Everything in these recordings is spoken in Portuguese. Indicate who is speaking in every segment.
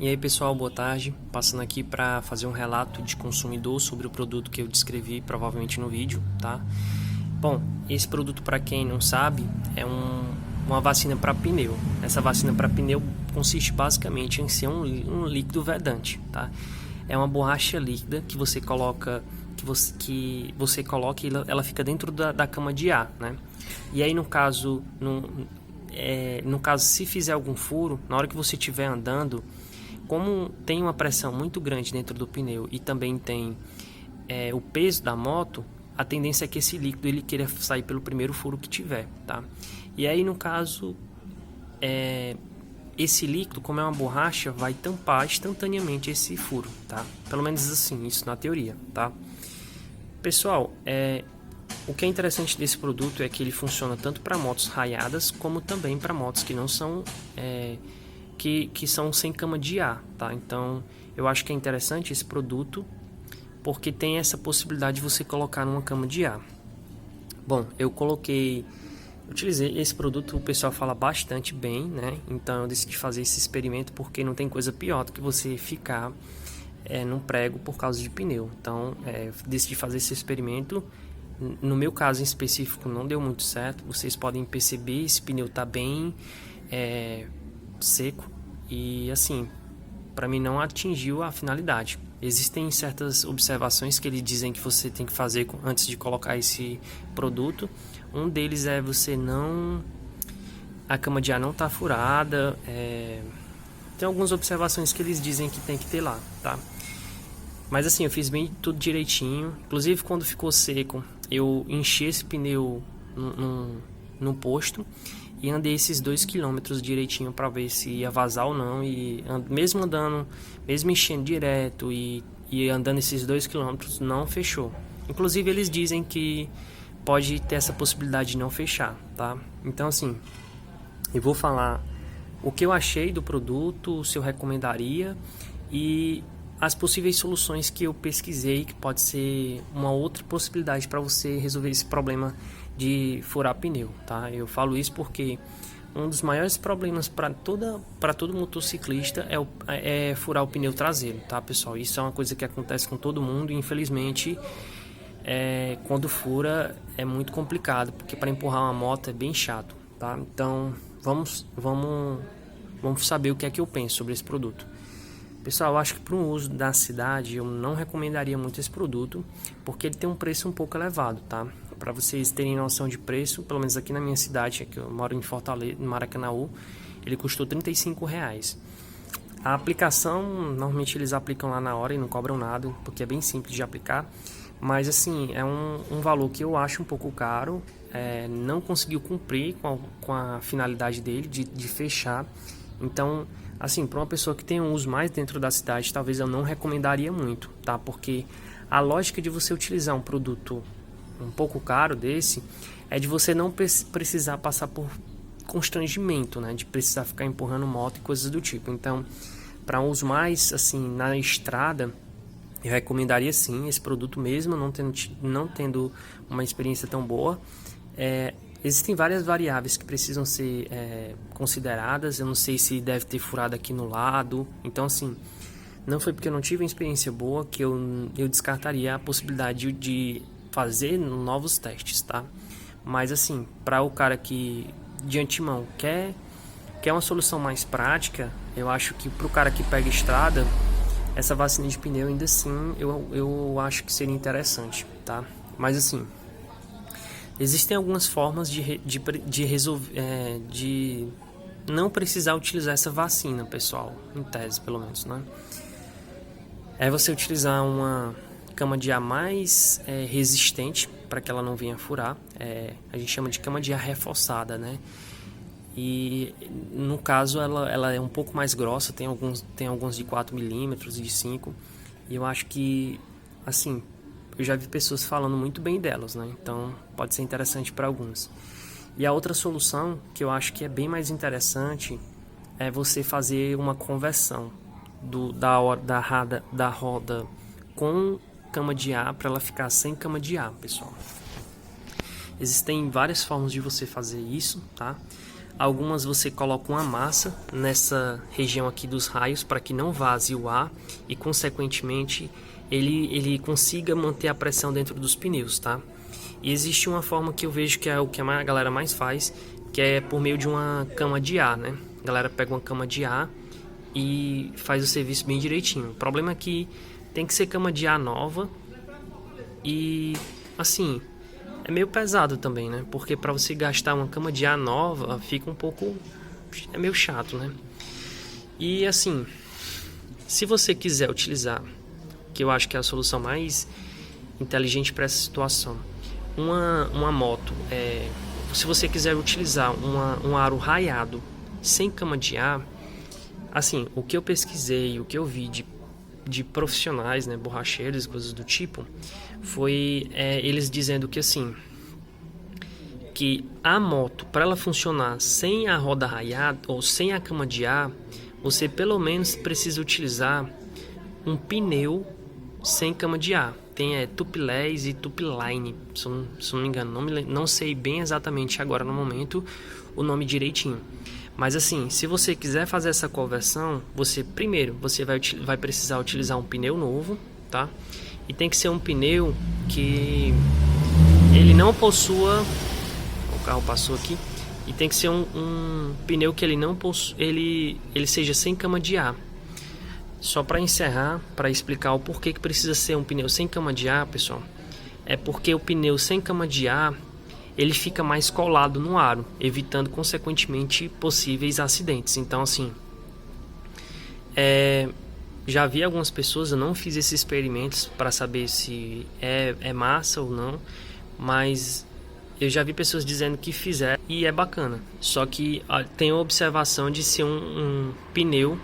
Speaker 1: E aí pessoal, boa tarde, passando aqui para fazer um relato de consumidor sobre o produto que eu descrevi provavelmente no vídeo, tá? Bom, esse produto, para quem não sabe, é uma vacina para pneu. Essa vacina para pneu consiste basicamente em ser um líquido vedante, tá? É uma borracha líquida que você coloca, que você coloca e ela fica dentro da cama de ar, né? E aí no caso se fizer algum furo, na hora que você estiver andando, como tem uma pressão muito grande dentro do pneu e também tem o peso da moto, a tendência é que esse líquido ele queira sair pelo primeiro furo que tiver, tá? E aí no caso, esse líquido, como é uma borracha, vai tampar instantaneamente esse furo, tá? Pelo menos assim, isso na teoria, tá? Pessoal, o que é interessante desse produto é que ele funciona tanto para motos raiadas como também para motos que não são que são sem cama de ar, tá? Então eu acho que é interessante esse produto porque tem essa possibilidade de você colocar numa cama de ar. Bom, utilizei esse produto, o pessoal fala bastante bem, né? Então eu decidi fazer esse experimento porque não tem coisa pior do que você ficar num prego por causa de pneu. Então decidi fazer esse experimento. No meu caso em específico não deu muito certo. Vocês podem perceber, esse pneu tá bem seco e assim, para mim não atingiu a finalidade. Existem certas observações que eles dizem que você tem que fazer antes de colocar esse produto. Um deles é a cama de ar não tá furada. Tem algumas observações que eles dizem que tem que ter lá, tá? Mas assim, eu fiz bem tudo direitinho. Inclusive quando ficou seco, eu enchi esse pneu num posto e andei esses 2 km direitinho para ver se ia vazar ou não. E mesmo enchendo direto e andando esses 2 km, não fechou. Inclusive eles dizem que pode ter essa possibilidade de não fechar, tá? Então assim, eu vou falar o que eu achei do produto, se eu recomendaria e as possíveis soluções que eu pesquisei, que pode ser uma outra possibilidade para você resolver esse problema de furar pneu, tá? Eu falo isso porque um dos maiores problemas para todo motociclista é furar o pneu traseiro, tá, pessoal? Isso é uma coisa que acontece com todo mundo e infelizmente quando fura é muito complicado, porque para empurrar uma moto é bem chato, tá? Então vamos saber o que é que eu penso sobre esse produto. Pessoal, eu acho que para o uso da cidade eu não recomendaria muito esse produto, porque ele tem um preço um pouco elevado, tá? Para vocês terem noção de preço, pelo menos aqui na minha cidade, que eu moro em Fortaleza, no Maracanaú, ele custou R$35. A aplicação, normalmente eles aplicam lá na hora e não cobram nada, porque é bem simples de aplicar, mas assim, é um valor que eu acho um pouco caro, não conseguiu cumprir com a finalidade dele de fechar. Então, assim, para uma pessoa que tem um uso mais dentro da cidade, talvez eu não recomendaria muito, tá? Porque a lógica de você utilizar um produto um pouco caro desse é de você não precisar passar por constrangimento, né? De precisar ficar empurrando moto e coisas do tipo. Então, para um uso mais, assim, na estrada, eu recomendaria sim esse produto mesmo, não tendo uma experiência tão boa. Existem várias variáveis que precisam ser consideradas. Eu não sei se deve ter furado aqui no lado. Então, assim, não foi porque eu não tive uma experiência boa que eu descartaria a possibilidade de fazer novos testes, tá? Mas, assim, para o cara que de antemão quer uma solução mais prática, eu acho que para o cara que pega estrada, essa vacina de pneu ainda assim eu acho que seria interessante, tá? Mas, assim, existem algumas formas de resolver, de não precisar utilizar essa vacina, pessoal, em tese, pelo menos, né? É você utilizar uma cama de ar mais resistente para que ela não venha furar. A gente chama de cama de ar reforçada, né? E no caso ela é um pouco mais grossa, tem alguns de 4 milímetros, de 5, e eu acho que, assim, eu já vi pessoas falando muito bem delas, né? Então pode ser interessante para alguns. E a outra solução que eu acho que é bem mais interessante é você fazer uma conversão da roda com cama de ar para ela ficar sem cama de ar, pessoal. Existem várias formas de você fazer isso, tá? Algumas você coloca uma massa nessa região aqui dos raios para que não vaze o ar e consequentemente ele consiga manter a pressão dentro dos pneus, tá? E existe uma forma que eu vejo que é o que a galera mais faz, que é por meio de uma cama de ar, né? A galera pega uma cama de ar e faz o serviço bem direitinho. O problema é que tem que ser cama de ar nova e assim, é meio pesado também, né? Porque para você gastar uma cama de ar nova fica um pouco, é meio chato, né? E assim, se você quiser utilizar, que eu acho que é a solução mais inteligente para essa situação, uma moto, se você quiser utilizar um aro raiado sem cama de ar, assim, o que eu pesquisei, o que eu vi de profissionais, né, borracheiros e coisas do tipo, foi eles dizendo que assim, que a moto, para ela funcionar sem a roda raiada ou sem a cama de ar, você pelo menos precisa utilizar um pneu sem cama de ar. Tem Tupilés e Tupiline, se eu não me engano, não sei bem exatamente agora no momento o nome direitinho. Mas assim, se você quiser fazer essa conversão, você vai precisar utilizar um pneu novo, tá? E tem que ser um pneu que ele não possua, o carro passou aqui, e tem que ser um pneu que ele não possua, ele seja sem cama de ar. Só para encerrar, para explicar o porquê que precisa ser um pneu sem cama de ar, pessoal, é porque o pneu sem cama de ar ele fica mais colado no aro, evitando consequentemente possíveis acidentes. Então assim, já vi algumas pessoas, eu não fiz esses experimentos para saber se é massa ou não, mas eu já vi pessoas dizendo que fizeram e é bacana. Só que tem a observação de ser um pneu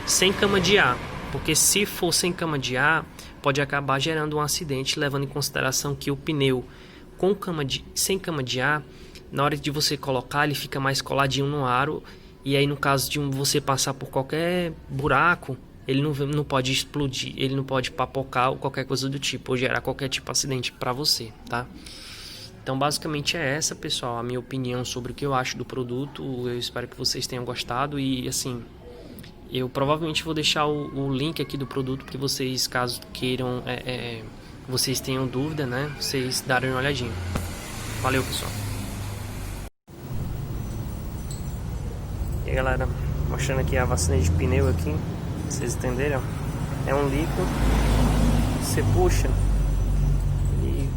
Speaker 1: sem cama de ar, porque se for sem cama de ar, pode acabar gerando um acidente, levando em consideração que o pneu sem cama de ar, na hora de você colocar, ele fica mais coladinho no aro, e aí no caso de você passar por qualquer buraco, ele não pode explodir, ele não pode papocar ou qualquer coisa do tipo, ou gerar qualquer tipo de acidente para você, tá? Então basicamente é essa, pessoal, a minha opinião sobre o que eu acho do produto. Eu espero que vocês tenham gostado e assim, eu provavelmente vou deixar o link aqui do produto para vocês, caso queiram, vocês tenham dúvida, né? Vocês darem uma olhadinha. Valeu, pessoal. E aí, galera, mostrando aqui a vacina de pneu aqui, vocês entenderam? É um líquido, você puxa e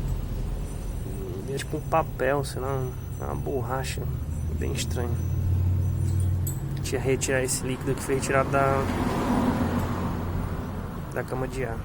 Speaker 1: é tipo um papel, senão é uma borracha, bem estranho. Tinha retirar esse líquido que foi retirado da cama de ar.